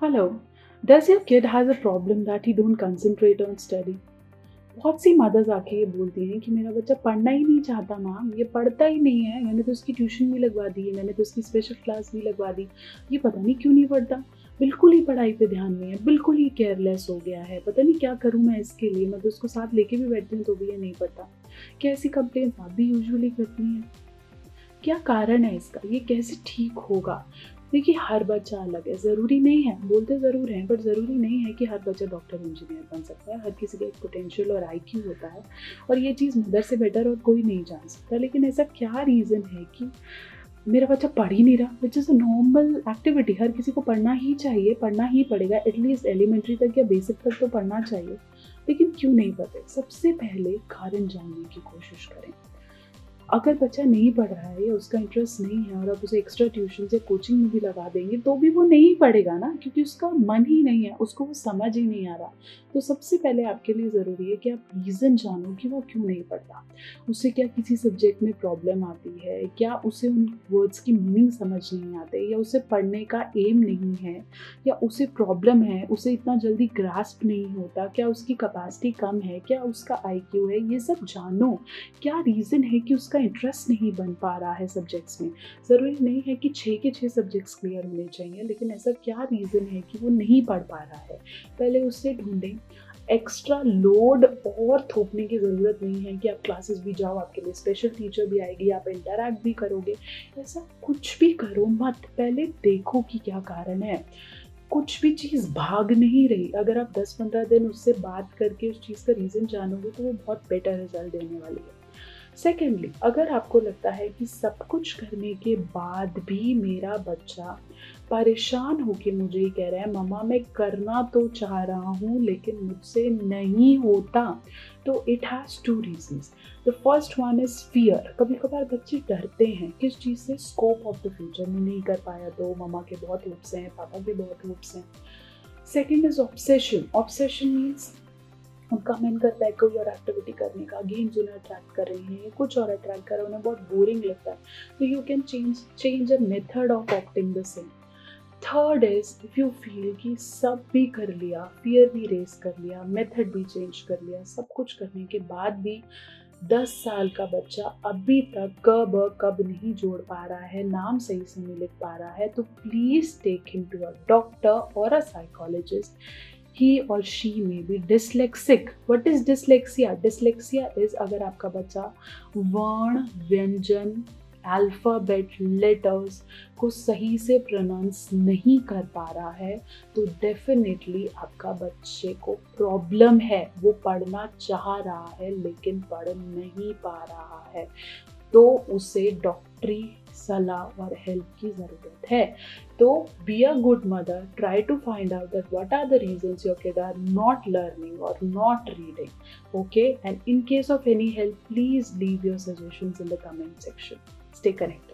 Hello, does your kid has a problem that he don't concentrate on study? बहुत सी mother's आके ये बोलती हैं कि मेरा बच्चा पढ़ना ही नहीं चाहता मैम, ये पढ़ता ही नहीं है, मैंने तो उसकी ट्यूशन भी लगवा दी है, मैंने तो उसकी स्पेशल क्लास भी लगवा दी, ये पता नहीं क्यों नहीं पढ़ता, बिल्कुल ही पढ़ाई पे ध्यान नहीं है, बिल्कुल ही केयरलेस हो गया है, पता नहीं क्या करूँ मैं इसके लिए, मैं तो उसको साथ लेके भी बैठती हूँ तो भी ये नहीं पढ़ता। क्या ऐसी कंप्लेंट्स आप भी यूजुअली करती हैं? क्या कारण है इसका? ये कैसे ठीक होगा? देखिए, हर बच्चा अलग है, ज़रूरी नहीं है, बोलते ज़रूर हैं बट ज़रूरी नहीं है कि हर बच्चा डॉक्टर इंजीनियर बन सकता है। हर किसी का एक पोटेंशियल और आईक्यू होता है और ये चीज़ मदर से बेटर और कोई नहीं जान सकता। लेकिन ऐसा क्या रीज़न है कि मेरा बच्चा पढ़ ही नहीं रहा, which is a normal activity, हर किसी को पढ़ना ही चाहिए, पढ़ना ही पड़ेगा, एटलीस्ट एलिमेंट्री तक या बेसिक तक तो पढ़ना चाहिए। लेकिन क्यों नहीं पढ़ते? सबसे पहले कारण जानने की कोशिश करें। अगर बच्चा नहीं पढ़ रहा है या उसका इंटरेस्ट नहीं है और आप उसे एक्स्ट्रा ट्यूशन या कोचिंग में भी लगा देंगे तो भी वो नहीं पढ़ेगा ना, क्योंकि उसका मन ही नहीं है, उसको वो समझ ही नहीं आ रहा। तो सबसे पहले आपके लिए ज़रूरी है कि आप रीज़न जानो कि वो क्यों नहीं पढ़ रहा। उसे क्या किसी सब्जेक्ट में प्रॉब्लम आती है, क्या उसे उन वर्ड्स की मीनिंग समझ नहीं आते, या उसे पढ़ने का एम नहीं है, या उसे प्रॉब्लम है, उसे इतना जल्दी ग्रास्प नहीं होता, क्या उसकी कैपेसिटी कम है, क्या उसका आईक्यू है, ये सब जानो। क्या रीज़न है कि उसका इंटरेस्ट नहीं बन पा रहा है सब्जेक्ट्स में। ज़रूरी नहीं है कि 6 के 6 सब्जेक्ट्स क्लियर होने चाहिए, लेकिन ऐसा क्या रीज़न है कि वो नहीं पढ़ पा रहा है, पहले उससे ढूँढें। एक्स्ट्रा लोड और थोपने की ज़रूरत नहीं है कि आप क्लासेस भी जाओ, आपके लिए स्पेशल टीचर भी आएगी, आप इंटरैक्ट भी करोगे, ऐसा कुछ भी करो मत। पहले देखो कि क्या कारण है। कुछ भी चीज़ भाग नहीं रही, अगर आप 10-15 दिन उससे बात करके उस चीज़ का रीज़न जानोगे तो वो बहुत बेटर रिज़ल्ट देने वाली है। सेकेंडली, अगर आपको लगता है कि सब कुछ करने के बाद भी मेरा बच्चा परेशान होके मुझे ये कह रहा है मम्मा मैं करना तो चाह रहा हूँ लेकिन मुझसे नहीं होता, तो it has two reasons. The first one is fear. कभी कभार बच्चे डरते हैं किस चीज़ से? स्कोप ऑफ द फ्यूचर में नहीं कर पाया तो मम्मा के बहुत होप्स हैं, पापा के बहुत होप्स हैं। Second is obsession. Obsession means उनका मन करता है कोई और एक्टिविटी करने का, गेम्स उन्हें अट्रैक्ट कर रही हैं, कुछ और अट्रैक्ट कर रहा है, उन्हें बहुत बोरिंग लगता है, तो you can change a method of opting the same. Third is if you feel कि सब भी कर लिया, फियर भी रेस कर लिया, मेथड भी चेंज कर लिया, सब कुछ करने के बाद भी 10 साल का बच्चा अभी तक क ब कब नहीं जोड़ पा रहा है, नाम सही से नहीं लिख पा रहा है, तो please take him to a doctor और a psychologist. He or she may be dyslexic. What is dyslexia? Dyslexia is अगर आपका बच्चा वर्ण, व्यंजन, अल्फ़ाबेट, लेटर्स को सही से प्रोनाउंस नहीं कर पा रहा है, तो डेफिनेटली आपका बच्चे को प्रॉब्लम है। वो पढ़ना चाह रहा है लेकिन पढ़ नहीं पा रहा है, तो उसे डॉक्टरी सलाह और हेल्प की ज़रूरत है। तो be a good mother, try to find out that what are the reasons your kid are not learning और not reading, okay? And in case of any help, please leave your suggestions in the comment section. Stay connected.